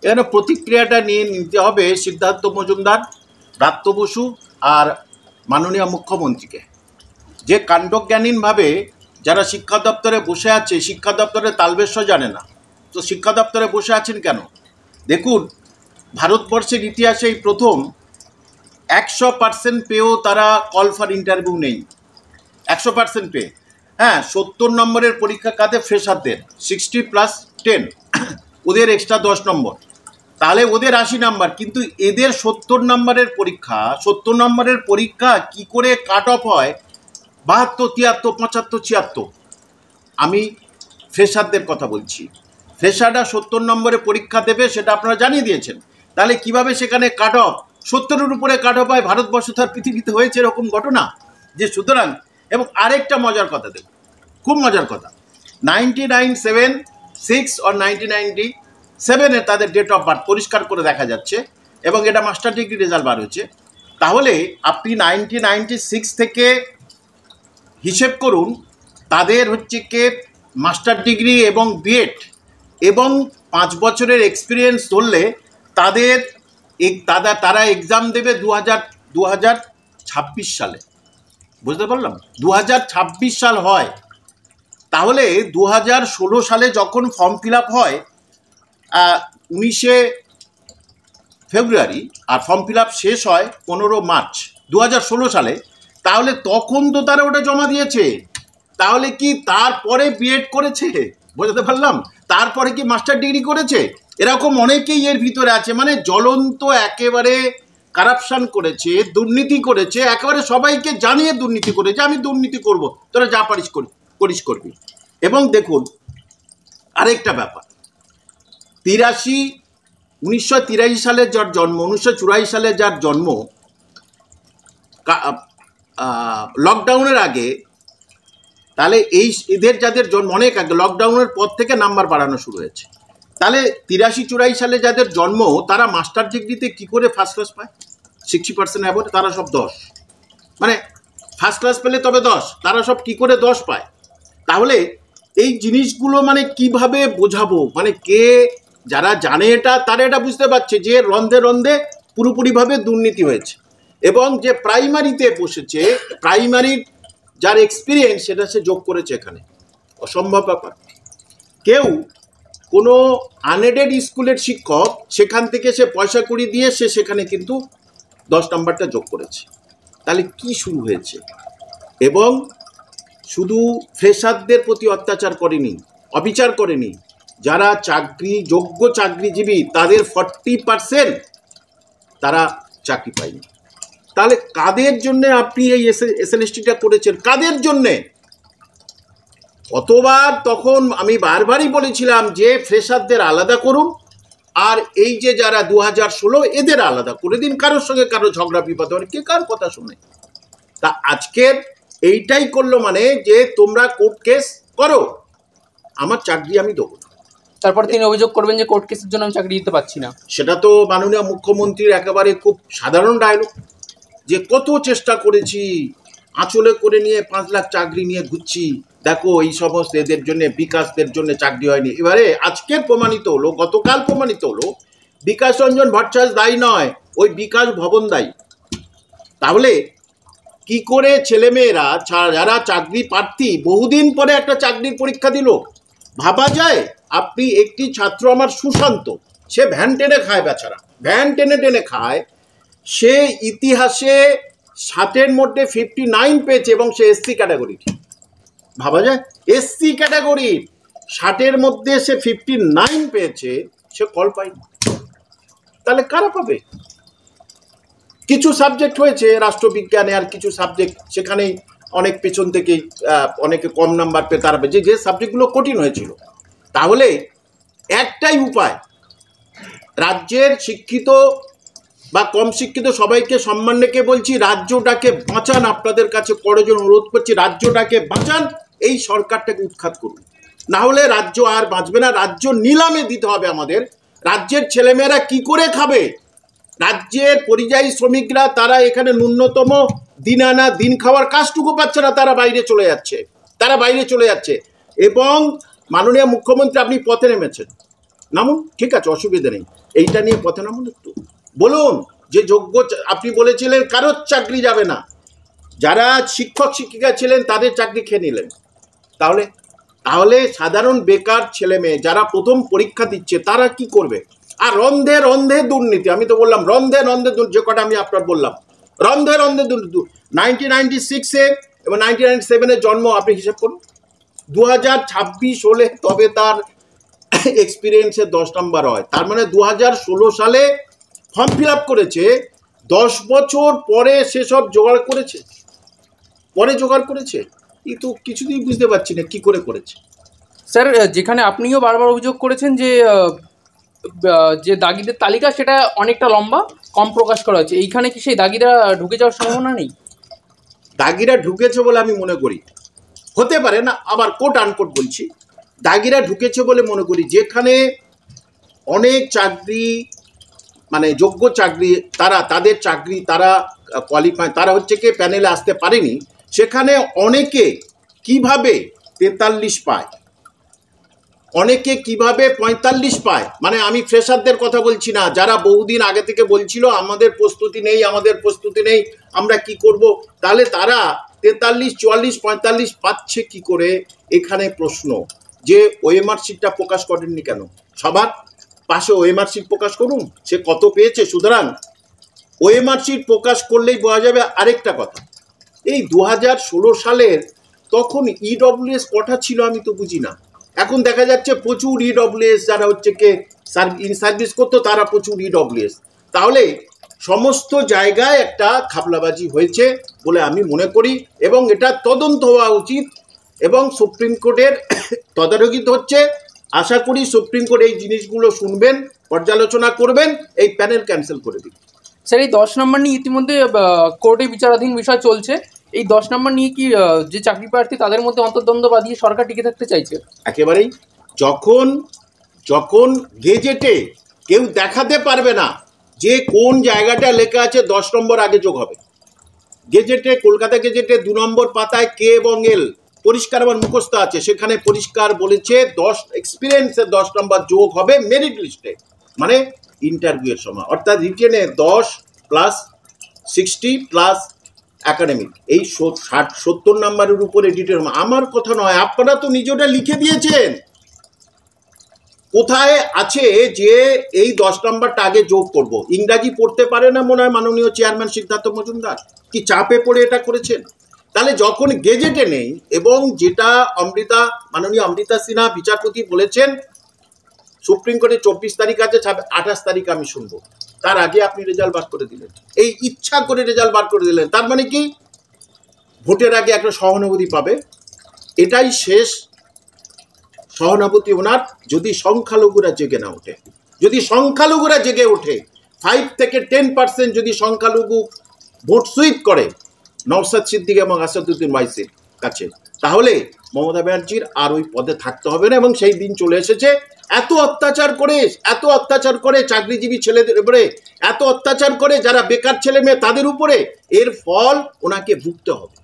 এখানে প্রতিক্রিয়াটা নিয়ে নিতে হবে সিদ্ধার্থ মজুমদার, ব্রাত্য বসু আর মাননীয় মুখ্যমন্ত্রীকে, যে কাণ্ডজ্ঞানীনভাবে যারা শিক্ষা দপ্তরে বসে আছে, শিক্ষা দপ্তরের তালবেশ্য জানে না, তো শিক্ষা দপ্তরে বসে আছেন কেন? দেখুন, ভারতবর্ষের ইতিহাসে এই প্রথম 100% পেয়েও তারা কল ফর ইন্টারভিউ নেই। 100% পেয়ে, হ্যাঁ, 70 নম্বরের পরীক্ষা কাদের? ফ্রেশারদের 60+10, ওদের এক্সট্রা 10 নম্বর, তাহলে ওদের 80 নম্বর। কিন্তু এদের 70 নম্বরের পরীক্ষা, 70 নম্বরের পরীক্ষা কি করে কাট অফ হয় 72, 73, 75, 76? আমি ফ্রেশারদের কথা বলছি। ফ্রেশাররা 70 নম্বরে পরীক্ষা দেবে, সেটা আপনারা জানিয়ে দিয়েছেন। তাহলে কিভাবে সেখানে কাট অফ 70-এর উপরে কাট অফ হয়? ভারতবর্ষ তার পৃথিবীতে হয়েছে এরকম ঘটনা? যে সুতরাং, এবং আরেকটা মজার কথা দেব, খুব মজার কথা, 1996 or 1997-এ তাদের ডেট অফ বার্থ পরিষ্কার করে দেখা যাচ্ছে, এবং এটা মাস্টার ডিগ্রি রেজাল্ট বার হয়েছে। তাহলে আপনি 1996 থেকে হিসেব করুন, তাদের হচ্ছে কে মাস্টার ডিগ্রি এবং বিএড এবং 5 বছরের এক্সপিরিয়েন্স ধরলে তাদের তারা এক্সাম দেবে 2026 সালে। বুঝতে পারলাম? 2026 সাল হয়। তাহলে 2016 সালে যখন ফর্ম ফিল আপ হয় 19শে ফেব্রুয়ারি, আর ফর্ম ফিল আপ শেষ হয় 15 মার্চ 2016 সালে, তাহলে তখন তো তারা ওটা জমা দিয়েছে। তাহলে কি তারপরে বিএড করেছে? বুঝতে পারলাম? তারপরে কি মাস্টার ডিগ্রি করেছে? এরকম অনেকেই এর ভিতরে আছে, মানে জ্বলন্ত একেবারে কারাপশন করেছে, দুর্নীতি করেছে, একেবারে সবাইকে জানিয়ে দুর্নীতি করেছে, আমি দুর্নীতি করব, তোরা যা করিস করবি। এবং দেখুন আরেকটা ব্যাপার, 1983 সালে যার জন্ম, 1984 সালে যার জন্ম, লকডাউনের আগে, তাহলে এদের যাদের জন্ম অনেক আগে, লকডাউনের পর থেকে নাম্বার বাড়ানো শুরু হয়েছে। তাহলে 83-84 সালে যাদের জন্ম, তারা মাস্টার ডিগ্রিতে কি করে ফার্স্ট ক্লাস পায়? 60% অ্যাবোভ, তারা সব 10, মানে ফার্স্ট ক্লাস পেলে তবে 10, তারা সব কি করে 10 পায়? তাহলে এই জিনিসগুলো মানে কিভাবে বোঝাবো? মানে কে যারা জানে এটা, তারা এটা বুঝতে পারছে যে রন্ধে রন্ধে পুরোপুরিভাবে দুর্নীতি হয়েছে, এবং যে প্রাইমারিতে বসেছে, প্রাইমারির যার এক্সপিরিয়েন্স সেটা সে যোগ করেছে এখানে। অসম্ভব ব্যাপার। কেউ কোনো আনএডেড স্কুলের শিক্ষক, সেখান থেকে সে পয়সা কড়ি দিয়ে সে সেখানে কিন্তু 10 নম্বরটা যোগ করেছে। তাহলে কি শুরু হয়েছে? এবং শুধু ফ্রেশারদের প্রতি অত্যাচার করেনি, অবিচার করেনি, যারা যোগ্য চাকরিজীবী তাদের 40% তারা চাকরি পায়নি। তাহলে কাদের জন্য আপনি এই এসএলএসটিটা করেছেন? কাদের জন্যে? কতবার তখন আমি বারবারই বলেছিলাম যে ফ্রেশারদের আলাদা করুন, আর এই যে যারা 2016 এদের আলাদা করে দিন। কারোর সঙ্গে কারো ঝগড়া বিপদ হলে কে কার কথা শুনে? তা আজকের এইটাই করলো, মানে যে তোমরা কোর্ট কেস করো, আমার চাকরি আমি দেবো না। তারপর তিনি অভিযোগ করবেন যে কোর্ট কেসের জন্য আমি চাকরি দিতে পারছি না। সেটা তো মাননীয় মুখ্যমন্ত্রীর একেবারে খুব সাধারণ ডায়লগ, যে কত চেষ্টা করেছি, আঁচলে করে নিয়ে 5 লাখ চাকরি নিয়ে ঘুরছি, দেখো এই সমস্ত এদের জন্য, বিকাশদের জন্য চাকরি হয়নি। এবারে আজকের প্রমাণিত হলো, গতকাল প্রমাণিত হলো বিকাশ রঞ্জন ভট্টাচার্য দায়ী নয়, ওই বিকাশ ভবন দায়ী। তাহলে কি করে ছেলেমেয়েরা যারা চাকরি প্রার্থী বহুদিন পরে একটা চাকরির পরীক্ষা দিল? ভাবা যায়? আপনি একটি ছাত্র আমার সুশান্ত, সে ভ্যান টেনে খায়, বেচারা ভ্যান টেনে টেনে খায়, সে ইতিহাসে 60-এর মধ্যে 59 পেয়েছে, এবং সে এসসি ক্যাটাগরির। ভাবা যায়? এসসি ক্যাটাগরির 60-এর মধ্যে সে 59 পেয়েছে, সে কল পায়নি। তাহলে কারা পাবে? কিছু সাবজেক্ট হয়েছে রাষ্ট্রবিজ্ঞানে, আর কিছু সাবজেক্ট সেখানেই অনেক পেছন থেকেই অনেকে কম নাম্বার পেয়ে তারা যে সাবজেক্টগুলো কঠিন হয়েছিল। তাহলে একটাই উপায়, রাজ্যের শিক্ষিত বা কম শিক্ষিত সবাইকে সম্মান রেখে বলছি, রাজ্যটাকে বাঁচান। আপনাদের কাছে করজোড়ে অনুরোধ করছি, রাজ্যটাকে বাঁচান, এই সরকারটাকে উৎখাত করুন, না হলে রাজ্য আর বাঁচবে না। রাজ্য নিলামে দিতে হবে আমাদের। রাজ্যের ছেলেমেয়েরা কি করে খাবে? রাজ্যের পরিযায়ী শ্রমিকরা, তারা এখানে ন্যূনতম দিন আনা দিন খাওয়ার কাজটুকু পাচ্ছে না, তারা বাইরে চলে যাচ্ছে। এবং মাননীয় মুখ্যমন্ত্রী, আপনি পথে নেমেছেন, নামুন, ঠিক আছে, অসুবিধা নেই, এইটা নিয়ে পথে নামুন একটু, বলুন যে যোগ্য আপনি বলেছিলেন কারোর চাকরি যাবে না, যারা শিক্ষক শিক্ষিকা ছিলেন তাদের চাকরি খেয়ে নিলেন। তাহলে তাহলে সাধারণ বেকার ছেলে মেয়ে যারা প্রথম পরীক্ষা দিচ্ছে তারা কি করবে? আর রন্ধে রন্ধে দুর্নীতি, আমি তো বললাম রন্ধে রন্ধে যে কটা আমি আপনার বললাম রন্ধে রন্ধে দুর্নীতি। 1996-এ এবং 1997-এ জন্ম, আপনি হিসাব করুন, 2026 হলে তবে তার এক্সপিরিয়েন্সের 10 নম্বর হয়। তার মানে 2016 সালে ফর্ম ফিল আপ করেছে, 10 বছর পরে সেসব জোগাড় করেছে, এই তো কিছুতেই বুঝতে পারছি না কি করে করেছে। স্যার, যেখানে আপনিও বারবার অভিযোগ করেছেন যে যে দাগিদের তালিকা সেটা অনেকটা লম্বা, কম প্রকাশ করা হচ্ছে, এইখানে কি সেই দাগিরা ঢুকে যাওয়ার সম্ভাবনা নেই? দাগিরা ঢুকেছে বলে আমি মনে করি, হতে পারে না, আবার কোট আনকোট বলছি, দাগিরা ঢুকেছে বলে মনে করি। যেখানে অনেক চাকরি মানে যোগ্য চাকরি তাদের চাকরি তারা কোয়ালিফাই, তারা হচ্ছে কি প্যানেলে আসতে পারেনি, সেখানে অনেকে কিভাবে 43 পায়, অনেকে কিভাবে 45 পায়। মানে আমি ফ্রেশারদের কথা বলছি না, যারা বহুদিন আগে থেকে বলছিল আমাদের প্রস্তুতি নেই, আমরা কি করব, তাহলে তারা 43, 44, 45 পাচ্ছে কি করে? এখানে প্রশ্ন যে ওএমআর শিটটা প্রকাশ করেননি কেন? সবার পাশে ওএমআর শিট প্রকাশ করুন, সে কত পেয়েছে। সুতরাং ওএমআর শিট প্রকাশ করলেই বোঝা যাবে। আরেকটা কথা, এই 2016 সালের তখন ইডব্লিউএস কটা ছিল আমি তো বুঝি না, এখন দেখা যাচ্ছে প্রচুর ইডব্লিউএস যারা হচ্ছে কে ইন সার্ভিস করতো তারা প্রচুর ইডব্লিউএস। তাহলে সমস্ত জায়গায় একটা খাবলাবাজি হয়েছে বলে আমি মনে করি, এবং এটা তদন্ত হওয়া উচিত, এবং সুপ্রিম কোর্টের তদারকিতে হচ্ছে। আশা করি সুপ্রিম কোর্ট এই জিনিসগুলো শুনবেন, পর্যালোচনা করবেন, এই প্যানেল ক্যান্সেল করে দিন। স্যার, এই 10 নম্বর নিয়ে ইতিমধ্যে কোর্টে বিচারাধীন বিষয় চলছে, এই 10 নম্বর নিয়ে কি যে চাকরি প্রার্থী তাদের মধ্যে অন্তর্দ্বন্দ্ব বাঁধিয়ে সরকার টিকে থাকতে চাইছে? একেবারেই। যখন গেজেটে কেউ দেখাতে পারবে না যে কোন জায়গাটা লেখা আছে 10 নম্বর আগে যোগ হবে, গেজেটে, কলকাতা গেজেটে 2 নম্বর পাতায় কে এবং এল পরিষ্কার আমার মুখস্থ আছে, সেখানে পরিষ্কার বলেছে 10 এক্সপিরিয়েন্সের 10 নম্বর যোগ হবে মেরিট লিস্টে, মানে ইন্টারভিউয়ের সময়, অর্থাৎ রিটেনে 10 প্লাস 60 প্লাস একাডেমিক, এই 70 নম্বরের উপরে ডিটেল। আমার কথা নয়, আপনারা তো নিজেটা লিখে দিয়েছেন। কোথায় আছে যে এই 10 নম্বরটা আগে যোগ করব? ইংরাজি পড়তে পারে না মনে হয় মাননীয় চেয়ারম্যান সিদ্ধার্থ মজুমদার, কি চাপে পড়ে এটা করেছেন? তাহলে যখন গেজেটে নেই, এবং যেটা মাননীয় অমৃতা সিনহা বিচারপতি বলেছেন সুপ্রিম কোর্টে 24 তারিখ আছে, 28 তারিখ আমি শুনবো, তার আগে আপনি রেজাল্ট বার করে দিলেন, এই ইচ্ছা করে রেজাল্ট বার করে দিলেন। তার মানে কি ভোটের আগে একটা সহানুভূতি পাবে, এটাই শেষ সহানুভূতি ওনার। যদি সংখ্যালঘুরা জেগে না ওঠে, যদি সংখ্যালঘুরা জেগে ওঠে, 5 থেকে 10% যদি সংখ্যালঘু ভোট সুইপ করে নওশাদ সিদ্দিক এবং আসাদুদ্দিন ওয়াইসির কাছে, তাহলে মমতা ব্যানার্জির আর ওই পদে থাকতে হবে না, এবং সেই দিন চলে এসেছে। এত অত্যাচার করে চাকরিজীবী ছেলেদের উপরে, এত অত্যাচার করে যারা বেকার ছেলে মেয়ে তাদের উপরে, এর ফল ওনাকে ভুগতে হবে।